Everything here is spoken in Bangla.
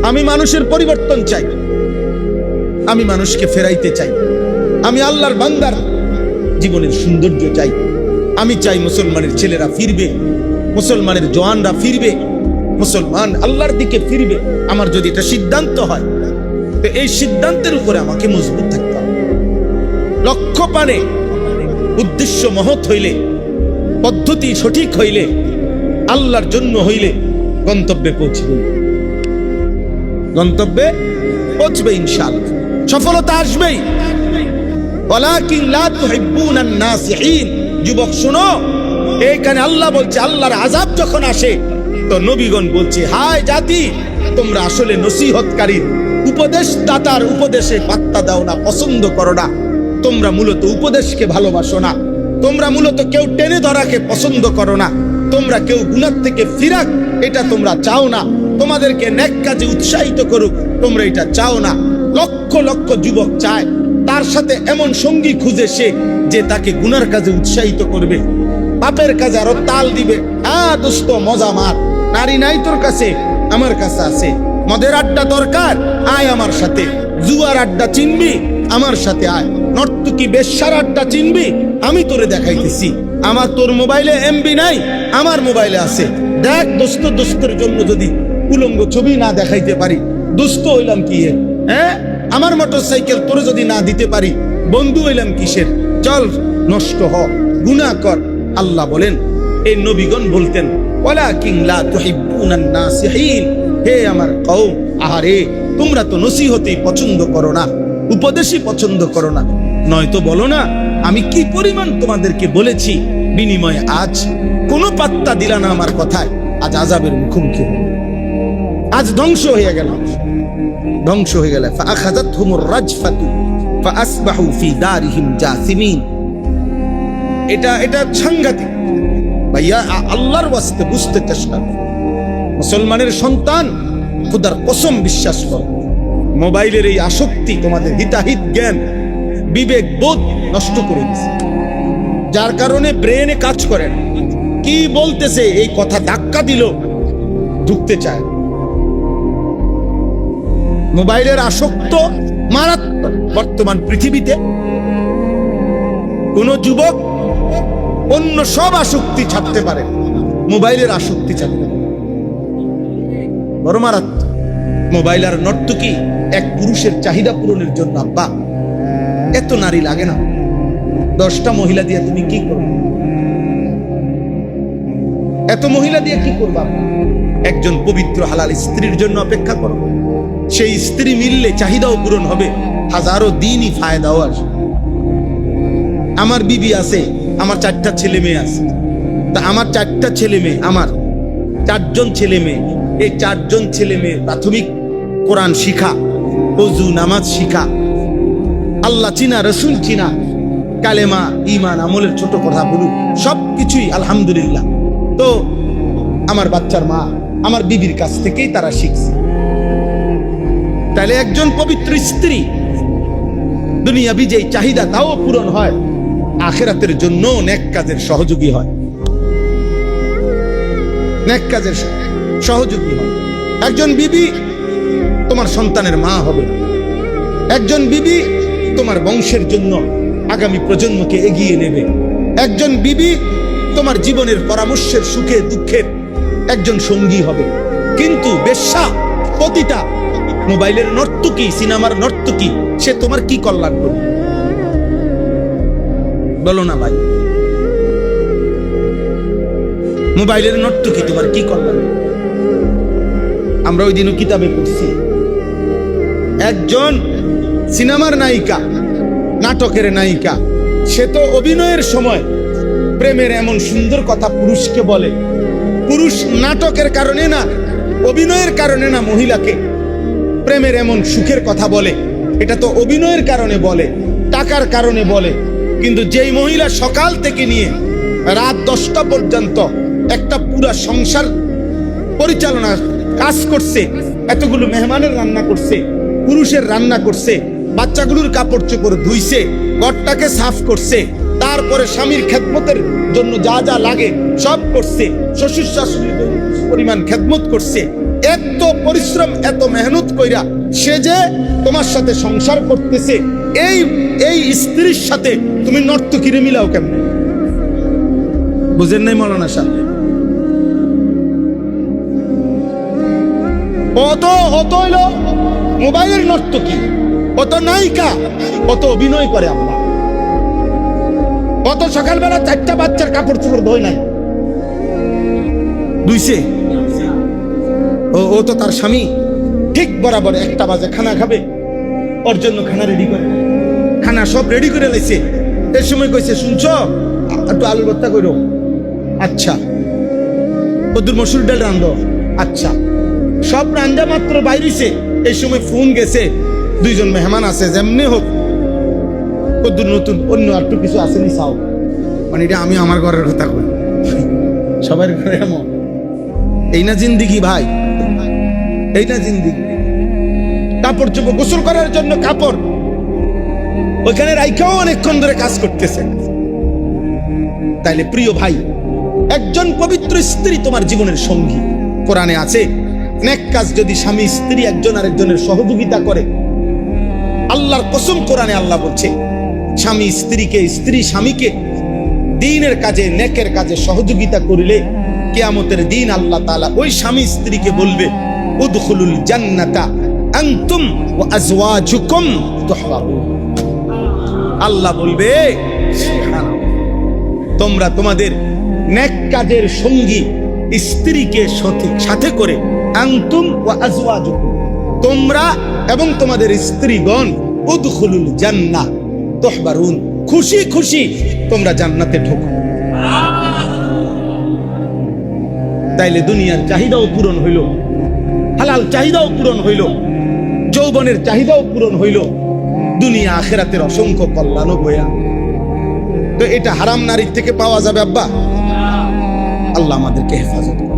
আমি মানুষের পরিবর্তন চাই, আমি মানুষকে ফেরাইতে চাই, আমি আল্লাহর বান্দার জীবনের সৌন্দর্য চাই। আমি চাই মুসলমানের ছেলেরা ফিরবে, মুসলমানের জওয়ানরা ফিরবে, মুসলমান আল্লাহর দিকে ফিরবে। আমার যদি এটা সিদ্ধান্ত হয়, তো এই সিদ্ধান্তের উপরে আমাকে মজবুত থাকতে হবে। লক্ষ্য পানে উদ্দেশ্য মহৎ হইলে, পদ্ধতি সঠিক হইলে, আল্লাহর জন্য হইলে গন্তব্যে পৌঁছবে, গন্তব্যে পৌঁছবে ইনশাআল্লাহ, সফলতা আসবেই। ওয়ালাকিন লা তুহিব্বুনান নাসিহিন। যুবক শোনো, এইখানে আল্লাহ বলছে আল্লাহর আযাব যখন আসে তো নবীগণ বলছে, হায় জাতি, তোমরা আসলে নসিহতকারী উপদেশদাতার উপদেশে পাত্তা দাও না, পছন্দ করো না। তোমরা মূলত উপদেশকে ভালোবাসো না, তোমরা মূলত কেউ টেনে ধরাকে পছন্দ করো না, তোমরা কেউ গুনাহ থেকে ফিরাক এটা তোমরা চাও না, তোমাদেরকে নেক কাজে উৎসাহিত করুক তোমরা এটা চাও না। লক্ষ লক্ষ যুবক চায় তার সাথে এমন সঙ্গী খুঁজে সে যে তাকে গুনার কাজে উৎসাহিত করবে, পাপের কাজে আরো তাল দিবে। হ্যাঁ দোস্ত, মজা মার, নারী নাই তোর কাছে, আমার কাছে আছে। মদের আড্ডা দরকার, আয় আমার সাথে। জুয়ার আড্ডা চিনবি, আমার সাথে আয়। নর্তকী বেশ্যার আড্ডা চিনবি, আমি তোরে দেখাইতেছি। আমার তোর মোবাইলে এমবি নাই, আমার মোবাইলে আছে। দেখ দোস্ত, দোস্তের জন্য যদি উলঙ্গ ছবি না দেখাইতে পারি, দোস্ত হইলাম কি? হ্যাঁ, আমার মোটরসাইকেল তোরে যদি না দিতে পারি, বন্ধু হইলাম কিসের? চল নষ্ট হ, গুনাহ কর। আল্লাহ বলেন, এই নবীগণ বলতেন, ওয়ালাকিন লা তুহিব্বুনান নাসিহিন। হে আমার কওম, আহারে তোমরা তো নসিহতই পছন্দ করো না, উপদেশই পছন্দ করো না। নয়তো বলো না আমি কি পরিমাণ তোমাদেরকে বলেছি, বিনিময়ে আজ কোনো পাত্তা দিলা না আমার কথায়। আজ আযাবের মুখোমুখি হলো, আজ ধ্বংস হয়ে গেল, ধ্বংস হয়ে গেল। ফাআখাযাতহুমুর রাজফাতু ফাআসবাহু ফি দারিহিম জাসিমিন। এটা সাংঘাতিক ভাইয়া। আল্লাহর ওয়াস্তে বুঝতে চেষ্টা করো। মুসলমানের সন্তান, খোদার কসম বিশ্বাস করো, মোবাইলের এই আসক্তি তোমাদের হিতাহিত জ্ঞান, বিবেক বোধ নষ্ট করে দিচ্ছে, যার কারণে ব্রেনে কাজ করে না। কি বলতেছে এই কথা ধাক্কা দিল, ঢুকতে চায়। মোবাইলের আসক্ত মারাত্মক। বর্তমান পৃথিবীতে কোন যুবক অন্য সব আসক্তি ছাড়তে পারে, মোবাইলের আসক্তি ছাড়তে পারে, বড় মারাত্মক। মোবাইল আর নর্তকী এক পুরুষের চাহিদা পূরণের জন্য। আব্বা, এত নারী লাগে না, 10টা মহিলা দিয়ে তুমি কি করবে? এত মহিলা দিয়ে কি করবা? একজন পবিত্র হালাল স্ত্রীর জন্য অপেক্ষা করো, সেই স্ত্রী মিললে চাহিদাও পূরণ হবে, হাজারো দিনই ফায়দাও আসবে। আমার বিবি আছে, আমার 4টা ছেলে মেয়ে আছে, তা আমার 4টা ছেলে মেয়ে, আমার 4জন ছেলে মেয়ে, এই 4জন ছেলে মেয়ে প্রাথমিক কোরআন শিখা, ওযু নামাজ শিখা, আল্লাহ চিনা, রসুল চিনা, কালেমা ঈমান আমলের ছোট কথা বলুক, সবকিছুই আলহামদুলিল্লাহ। তো আমার বাচ্চার মা আমার বিবির কাছ থেকেই তারা শিখছে। তাহলে একজন পবিত্র স্ত্রী দুনিয়াবি যেই চাহিদা তাও পূরণ হয়, আখিরাতের জন্য নেক কাজের সহযোগী হয়, নেক কাজের সহযোগী হয়। একজন বিবি তোমার সন্তানের মা হবে, একজন বিবি তোমার বংশের জন্য আগামী প্রজন্মকে এগিয়ে নেবে, একজন বিবি তোমার জীবনের পরামর্শের সুখে দুঃখের একজন সঙ্গী হবে। কিন্তু বেশ্যা, পতিতা, মোবাইলের নর্তকী, সিনেমার নর্তকী, সে তোমার কি কল্যাণ করবে? বলো না ভাই, মোবাইলের নর্তকী তোমার কি কল্যাণ? আমরা ওই দিনও কিতাবে পড়ছি, একজন সিনেমার নায়িকা, নাটকের নায়িকা, সে তো অভিনয়ের সময় প্রেমের এমন সুন্দর কথা পুরুষকে বলে, পুরুষ নাটকের কারণে না, অভিনয়ের কারণে না মহিলাকে প্রেমের এমন সুখের কথা বলে, এটা তো অভিনয়ের কারণে বলে, টাকার কারণে বলে। কিন্তু যেই মহিলা সকাল থেকে নিয়ে রাত 10টা পর্যন্ত একটা পুরা সংসার পরিচালনা কাজ করছে, এতগুলো মেহমানের রান্না করছে, পুরুষের রান্না করছে, বাচ্চাগুলোর কাপড় চোপড় ধুইছে, ঘরটাকে সাফ করছে, তারপরে স্বামীর খেদমতের জন্য যা যা লাগে সব করছে, শ্বশুর শাশুড়ির পরিমাণ খেদমত করছে, এত পরিশ্রম এত মেহনত কইরা সে যে তোমার সাথে সংসার করতেছে, এই এই স্ত্রীর সাথে তুমি নর্তকীরে মিলাও কেমন? বুঝেন নাই মৌলানা সাহেব? অত হইল মোবাইলের নর্তকী, অত নায়িকা, অত অভিনয় করে আল্লাহ। অত সকালবেলা 4টা বাচ্চার কাপড় চোপড় ধোয় নাই, ধুইছে। ও তো তার স্বামী ঠিক বরাবর 1টা বাজে খানা খাবে, ওর জন্য খানা রেডি করে, খানা সব রেডি করে লাইছে। এর সময় কইছে, শুনছো একটু আলুর ভর্তা করো, আচ্ছা। কদ্দুর মসুর ডাল রান্ধো, আচ্ছা। সব রান্দা মাত্র বাইরেছে, এই সময় ফোন গেছে, 2জন মেহমান আছে, যেমনি হোক কদ্দুর নতুন অন্য একটু কিছু আসেনি চাও, মানে এটা আমি আমার ঘরের কথা কই, সবার ঘরে এমন। এই না জিন্দিগি ভাই, এই না জিন্দিগি। কাপড় চোপড় গোসল করার জন্য কাপড় ওইখানে রাইখাও অনেকক্ষণ ধরে কাজ করতেছে। তাইলে প্রিয় ভাই, একজন পবিত্র স্ত্রী তোমার জীবনের সঙ্গী। কোরআনে আছে, নেক কাজ যদি স্বামী স্ত্রী একজন আরেকজনের সহযোগিতা করে, আল্লাহর কসম কোরআনে আল্লাহ বলছে, স্বামী স্ত্রীকে, স্ত্রী স্বামীকে দ্বীনের কাজে, নেকের কাজে সহযোগিতা করিলে কিয়ামতের দিন আল্লাহ তাআলা ওই স্বামী স্ত্রীকে বলবে, উদখুলুল জান্নাতা আনতুম ওয়া আজওয়াজুকুম তুহবারুন। আল্লাহ বলবে, তোমরা তোমাদের নেক কাজের সঙ্গী স্ত্রীকে সাথে করে, আনতুম ওয়া আজওয়াজুকুম, তোমরা এবং তোমাদের স্ত্রীগণ, উদখুলুল জান্নাহ তুহবারুন, খুশি খুশি তোমরা জান্নাতে ঢোকো। তাইলে দুনিয়ার চাহিদাও পূরণ হইল, হালাল চাহিদাও পূরণ হইল, যৌবনের চাহিদাও পূরণ হইল, দুনিয়া আখিরাতের অসংখ্য কল্যাণও বয়া। তো এটা হারাম নারীর থেকে পাওয়া যাবে আব্বা? আল্লাহ আমাদেরকে হেফাজত করুন।